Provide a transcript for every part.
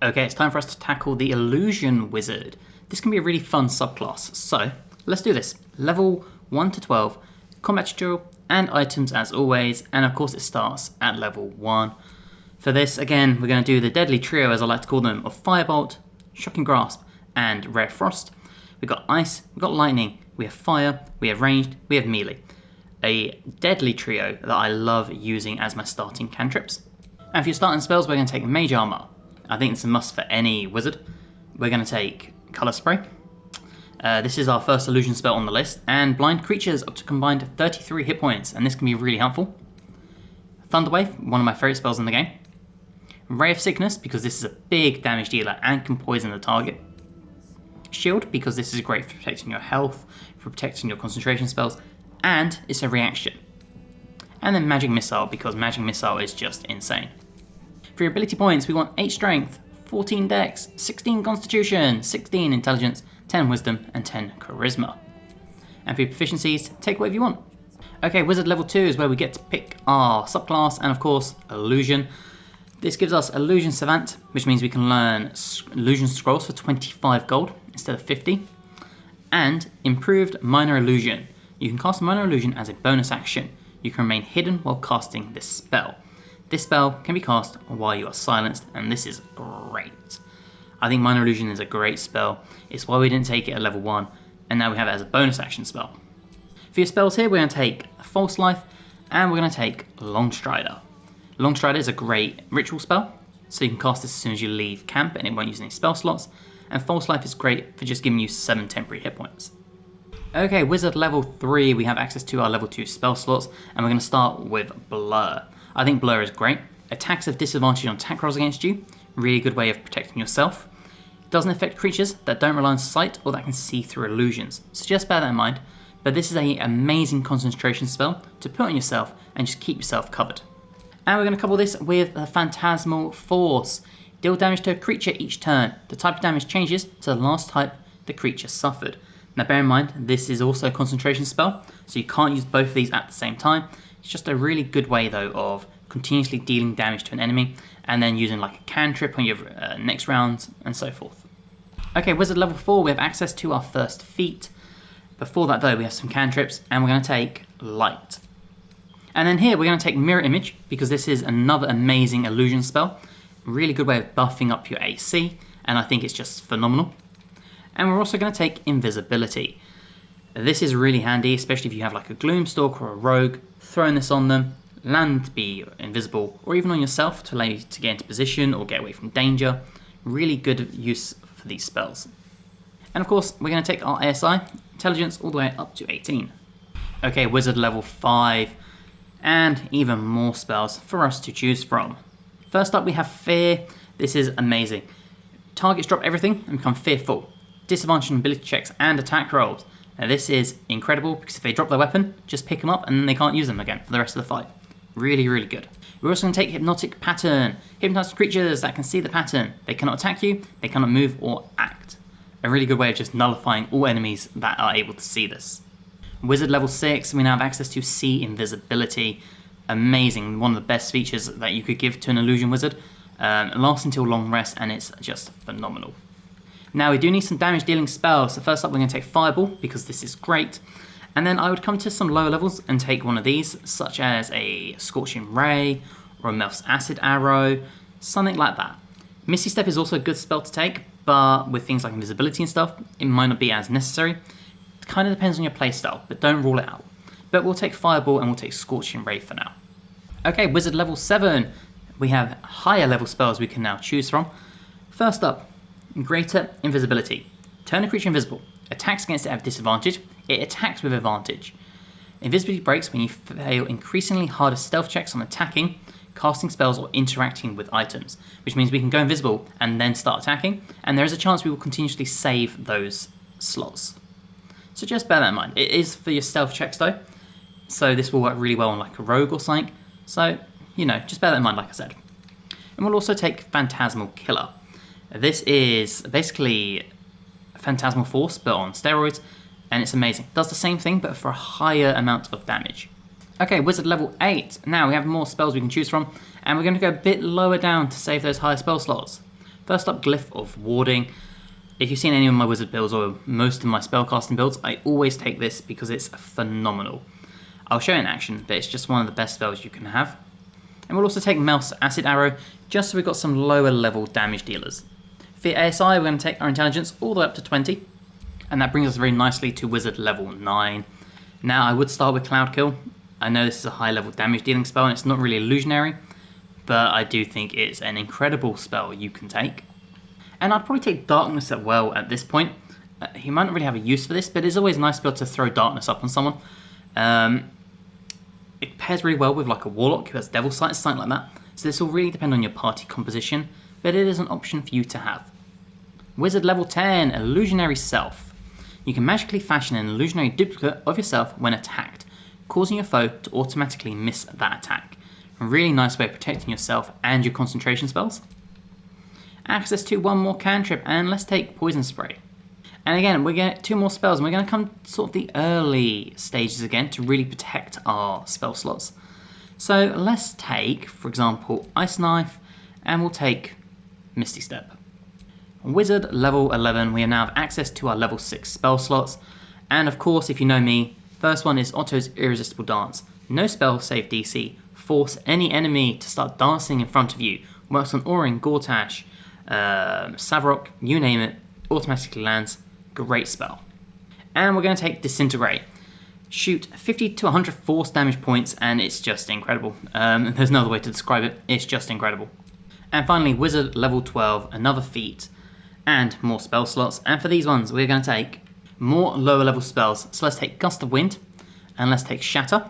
Okay, it's time for us to tackle the Illusion Wizard. This can be a really fun subclass, so let's do this. Level 1 to 12, combat tutorial and items as always, and of course it starts at level 1. For this, again, we're going to do the deadly trio, as I like to call them, of Firebolt, Shocking Grasp, and Rare Frost. We've got Ice, we've got Lightning, we have Fire, we have Ranged, we have Melee. A deadly trio that I love using as my starting cantrips. And for your starting spells, we're going to take Mage Armor. I think it's a must for any wizard. We're going to take Colour Spray. This is our first illusion spell on the list, and blind creatures up to combined 33 hit points, and this can be really helpful. Thunderwave, one of my favourite spells in the game. Ray of Sickness, because this is a big damage dealer and can poison the target. Shield, because this is great for protecting your health, for protecting your concentration spells, and it's a reaction. And then Magic Missile, because Magic Missile is just insane. For your ability points, we want 8 Strength, 14 Dex, 16 Constitution, 16 Intelligence, 10 Wisdom, and 10 Charisma. And for your proficiencies, take whatever you want. Okay, Wizard level 2 is where we get to pick our subclass, and of course, Illusion. This gives us Illusion Savant, which means we can learn Illusion Scrolls for 25 gold instead of 50. And Improved Minor Illusion. You can cast Minor Illusion as a bonus action. You can remain hidden while casting this spell. This spell can be cast while you are silenced, and this is great. I think Minor Illusion is a great spell. It's why we didn't take it at level 1, and now we have it as a bonus action spell. For your spells here, we're going to take False Life, and we're going to take Longstrider. Longstrider is a great ritual spell, so you can cast this as soon as you leave camp, and it won't use any spell slots. And False Life is great for just giving you 7 temporary hit points. Okay, Wizard level 3, we have access to our level 2 spell slots, and we're going to start with Blur. I think Blur is great. Attacks have disadvantage on attack rolls against you. Really good way of protecting yourself. It doesn't affect creatures that don't rely on sight or that can see through illusions. So just bear that in mind. But this is an amazing concentration spell to put on yourself and just keep yourself covered. And we're going to couple this with a Phantasmal Force. Deal damage to a creature each turn. The type of damage changes to the last type the creature suffered. Now bear in mind, this is also a concentration spell, so you can't use both of these at the same time. It's just a really good way though of continuously dealing damage to an enemy and then using like a cantrip on your next round and so forth. Okay, Wizard level 4, we have access to our first feat. Before that though, we have some cantrips, and we're going to take Light. And then here we're going to take Mirror Image, because this is another amazing illusion spell. Really good way of buffing up your AC, and I think it's just phenomenal. And we're also going to take Invisibility. This is really handy, especially if you have like a Gloomstalker or a Rogue. Throwing this on them, land to be invisible, or even on yourself to allow you to get into position or get away from danger. Really good use for these spells. And of course, we're going to take our ASI, Intelligence, all the way up to 18. Okay, Wizard level 5, and even more spells for us to choose from. First up, we have Fear. This is amazing. Targets drop everything and become fearful. Disadvantage on ability checks and attack rolls. Now this is incredible, because if they drop their weapon, just pick them up and then they can't use them again for the rest of the fight. Really, really good. We're also going to take Hypnotic Pattern. Hypnotized creatures that can see the pattern. They cannot attack you, they cannot move or act. A really good way of just nullifying all enemies that are able to see this. Wizard level 6, we now have access to See Invisibility. Amazing, one of the best features that you could give to an illusion wizard. It lasts until long rest, and it's just phenomenal. Now we do need some damage dealing spells, so first up we're going to take Fireball, because this is great. And then I would come to some lower levels and take one of these, such as a Scorching Ray, or a Melf's Acid Arrow, something like that. Misty Step is also a good spell to take, but with things like invisibility and stuff, it might not be as necessary. It kind of depends on your playstyle, but don't rule it out. But we'll take Fireball and we'll take Scorching Ray for now. Okay, Wizard level 7, we have higher level spells we can now choose from. First up, Greater Invisibility. Turn a creature invisible. Attacks against it have disadvantage. It attacks with advantage. Invisibility breaks when you fail increasingly harder stealth checks on attacking, casting spells, or interacting with items, which means we can go invisible and then start attacking, and there is a chance we will continuously save those slots. So just bear that in mind. It is for your stealth checks though, so this will work really well on like a rogue or something. So, just bear that in mind, like I said. And we'll also take Phantasmal Killer. This is basically Phantasmal Force, but on steroids, and it's amazing. It does the same thing, but for a higher amount of damage. Okay, Wizard level 8. Now we have more spells we can choose from, and we're going to go a bit lower down to save those higher spell slots. First up, Glyph of Warding. If you've seen any of my wizard builds or most of my spellcasting builds, I always take this because it's phenomenal. I'll show you in action, but it's just one of the best spells you can have. And we'll also take Mouse Acid Arrow, just so we've got some lower level damage dealers. For ASI, we're going to take our intelligence all the way up to 20, and that brings us very nicely to wizard level 9. Now, I would start with Cloud Kill. I know this is a high level damage dealing spell and it's not really illusionary, but I do think it's an incredible spell you can take. And I'd probably take Darkness as well at this point. He might not really have a use for this, but it's always nice to be able to throw Darkness up on someone. It pairs really well with like a Warlock who has Devil Sight, something like that. So this will really depend on your party composition, but it is an option for you to have. Wizard level 10, Illusionary Self. You can magically fashion an illusionary duplicate of yourself when attacked, causing your foe to automatically miss that attack. A really nice way of protecting yourself and your concentration spells. Access to one more cantrip, and let's take Poison Spray. And again, we're going to get 2 more spells, and we're going to come sort of the early stages again to really protect our spell slots. So let's take, for example, Ice Knife, and we'll take Misty Step. Wizard level 11, we now have access to our level 6 spell slots. And of course, if you know me, first one is Otto's Irresistible Dance. No spell save DC. Force any enemy to start dancing in front of you. Works on Orin, Gortash, Savarok, you name it, automatically lands. Great spell. And we're going to take Disintegrate. Shoot 50 to 100 force damage points, and it's just incredible. There's no other way to describe it. It's just incredible. And finally, Wizard level 12, another feat, and more spell slots. And for these ones, we're going to take more lower level spells. So let's take Gust of Wind, and let's take Shatter.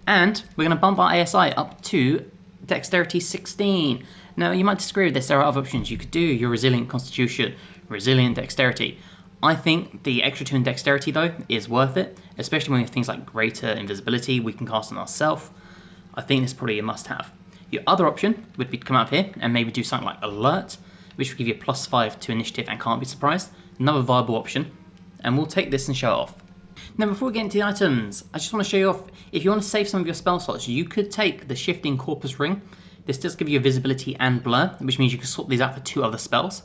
And we're going to bump our ASI up to Dexterity 16. Now, you might disagree with this. There are other options. You could do your Resilient Constitution, Resilient Dexterity. I think the extra 2 in Dexterity, though, is worth it, especially when we have things like Greater Invisibility we can cast on ourselves. I think this is probably a must-have. Your other option would be to come up here and maybe do something like Alert, which will give you a +5 to Initiative and Can't Be Surprised. Another viable option. And we'll take this and show it off. Now, before we get into the items, I just want to show you off, if you want to save some of your spell slots, you could take the Shifting Corpus Ring. This does give you visibility and blur, which means you can swap these out for 2 other spells.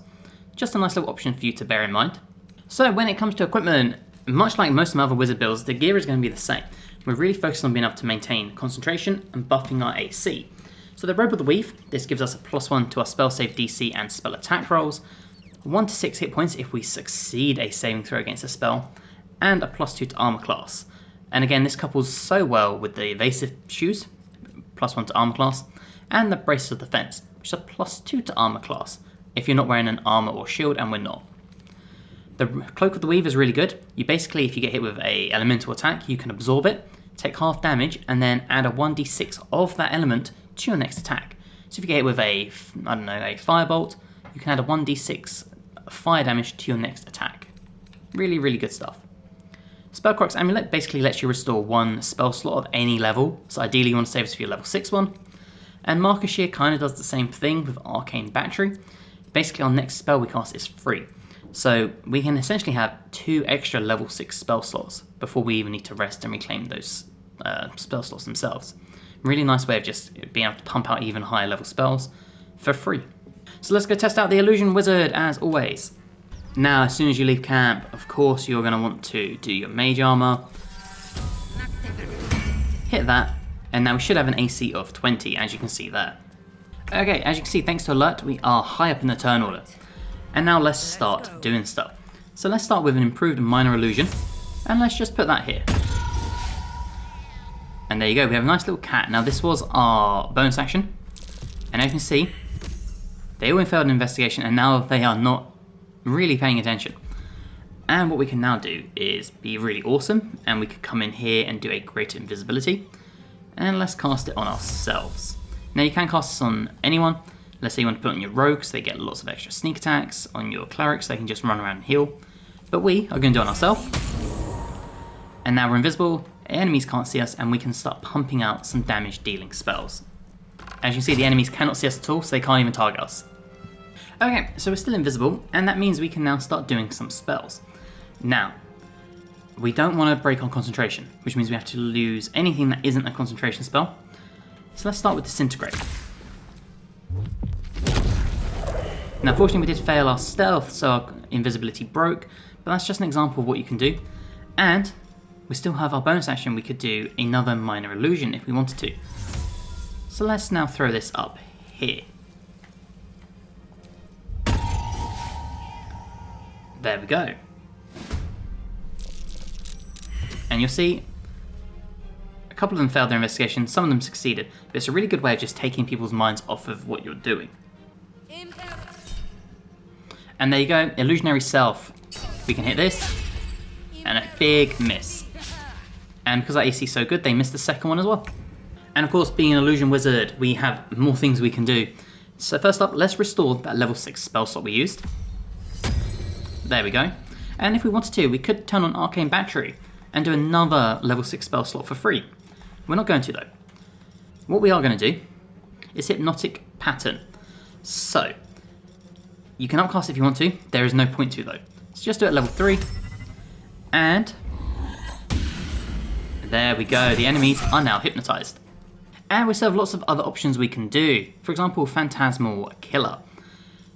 Just a nice little option for you to bear in mind. So when it comes to equipment, much like most of my other wizard builds, the gear is going to be the same. We're really focused on being able to maintain concentration and buffing our AC. So the Robe of the Weave, this gives us a +1 to our spell save DC and spell attack rolls, 1 to 6 hit points if we succeed a saving throw against a spell, and a +2 to armor class. And again, this couples so well with the evasive shoes, +1 to armor class, and the Braces of Defense, which is a +2 to armor class, if you're not wearing an armor or shield, and we're not. The Cloak of the Weave is really good. You basically, if you get hit with a elemental attack, you can absorb it, take half damage, and then add a 1d6 of that element to your next attack. So if you get hit with a firebolt, you can add a 1d6 fire damage to your next attack. Really, really good stuff. Spellcrux Amulet basically lets you restore 1 spell slot of any level, so ideally you want to save this for your level 6 one. And Marker Shear kind of does the same thing with Arcane Battery. Basically our next spell we cast is free. So we can essentially have 2 extra level 6 spell slots before we even need to rest and reclaim those spell slots themselves. Really nice way of just being able to pump out even higher level spells for free. So let's go test out the Illusion Wizard as always. Now as soon as you leave camp, of course you're going to want to do your Mage Armor. Hit that, and now we should have an AC of 20 as you can see there. Okay, as you can see, thanks to Alert, we are high up in the turn order. And now let's start doing stuff. So let's start with an improved Minor Illusion, and let's just put that here. And there you go, we have a nice little cat. Now this was our bonus action, and as you can see, they all failed an investigation, and now they are not really paying attention. And what we can now do is be really awesome, and we can come in here and do a Greater Invisibility, and let's cast it on ourselves. Now you can cast this on anyone. Let's say you want to put it on your rogues, so they get lots of extra sneak attacks, on your clerics, so they can just run around and heal. But we are going to do it on ourselves. And now we're invisible, enemies can't see us, and we can start pumping out some damage dealing spells. As you can see, the enemies cannot see us at all, so they can't even target us. Okay, so we're still invisible, and that means we can now start doing some spells. Now, we don't want to break our concentration, which means we have to lose anything that isn't a concentration spell. So let's start with Disintegrate. Now fortunately we did fail our stealth, so our invisibility broke, but that's just an example of what you can do. And we still have our bonus action, we could do another minor illusion if we wanted to. So let's now throw this up here. There we go. And you'll see a couple of them failed their investigation, some of them succeeded, but it's a really good way of just taking people's minds off of what you're doing. And there you go, illusionary self. We can hit this, and a big miss. And because our AC is so good, they missed the second one as well. And of course, being an illusion wizard, we have more things we can do. So first up, let's restore that level 6 spell slot we used. There we go. And if we wanted to, we could turn on Arcane Battery and do another level 6 spell slot for free. We're not going to though. What we are going to do is Hypnotic Pattern. So, you can upcast if you want to, there is no point to though. So just do it at level 3, and there we go, the enemies are now hypnotized. And we still have lots of other options we can do. For example, Phantasmal Killer.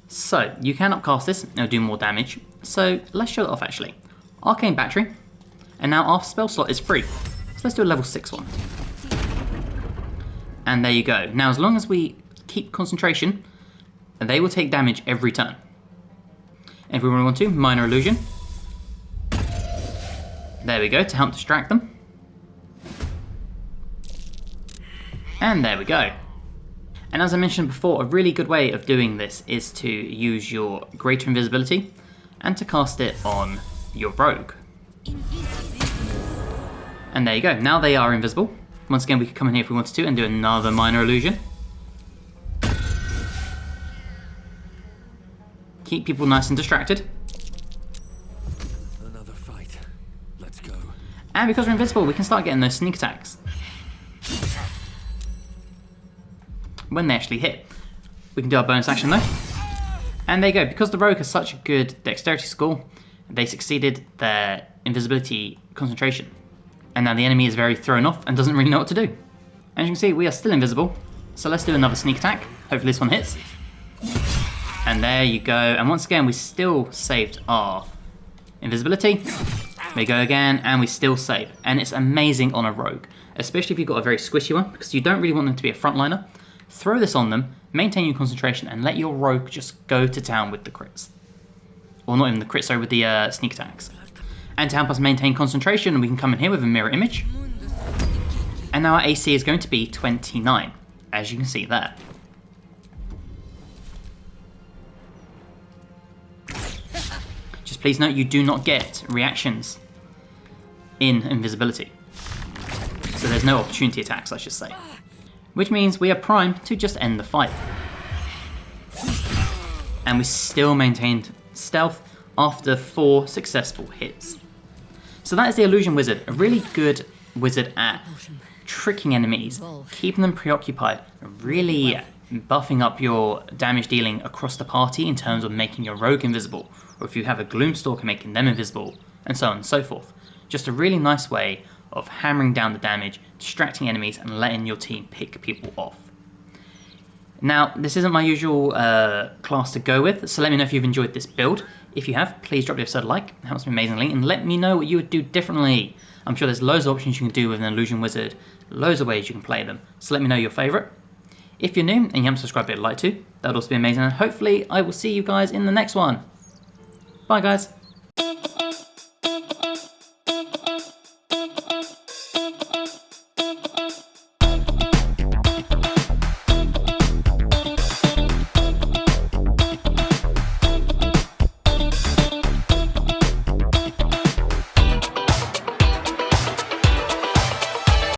So, you can upcast this, and it'll do more damage. So, let's show it off actually. Arcane Battery, and now our spell slot is free. So let's do a level 6 one. And there you go. Now as long as we keep concentration, they will take damage every turn. If we really want to, Minor Illusion. There we go, to help distract them. And there we go. And as I mentioned before, a really good way of doing this is to use your Greater Invisibility and to cast it on your Rogue. And there you go, now they are invisible. Once again, we could come in here if we wanted to and do another Minor Illusion. Keep people nice and distracted. Another fight. Let's go. And because we're invisible, we can start getting those sneak attacks when they actually hit. We can do our bonus action though. And there you go, because the rogue has such a good dexterity score, they succeeded their invisibility concentration. And now the enemy is very thrown off and doesn't really know what to do. As you can see, we are still invisible. So let's do another sneak attack. Hopefully this one hits. And there you go. And once again, we still saved our invisibility. We go again, and we still save. And it's amazing on a rogue, especially if you've got a very squishy one, because you don't really want them to be a frontliner. Throw this on them, maintain your concentration, and let your rogue just go to town with the crits. Or not even the crits, sorry, with the sneak attacks. And to help us maintain concentration, we can come in here with a mirror image. And now our AC is going to be 29, as you can see there. Just please note you do not get reactions in invisibility. So there's no opportunity attacks, I should say. Which means we are primed to just end the fight. And we still maintained stealth after 4 successful hits. So that is the Illusion Wizard, a really good wizard at tricking enemies, keeping them preoccupied, really buffing up your damage dealing across the party in terms of making your rogue invisible, or if you have a Gloomstalker, making them invisible, and so on and so forth. Just a really nice way of hammering down the damage, distracting enemies, and letting your team pick people off. Now, this isn't my usual class to go with, so let me know if you've enjoyed this build. If you have, please drop the episode a like, it helps me amazingly, and let me know what you would do differently. I'm sure there's loads of options you can do with an Illusion Wizard, loads of ways you can play them, so let me know your favourite. If you're new and you haven't subscribed, I'd like to, that would also be amazing, and hopefully I will see you guys in the next one. Bye guys!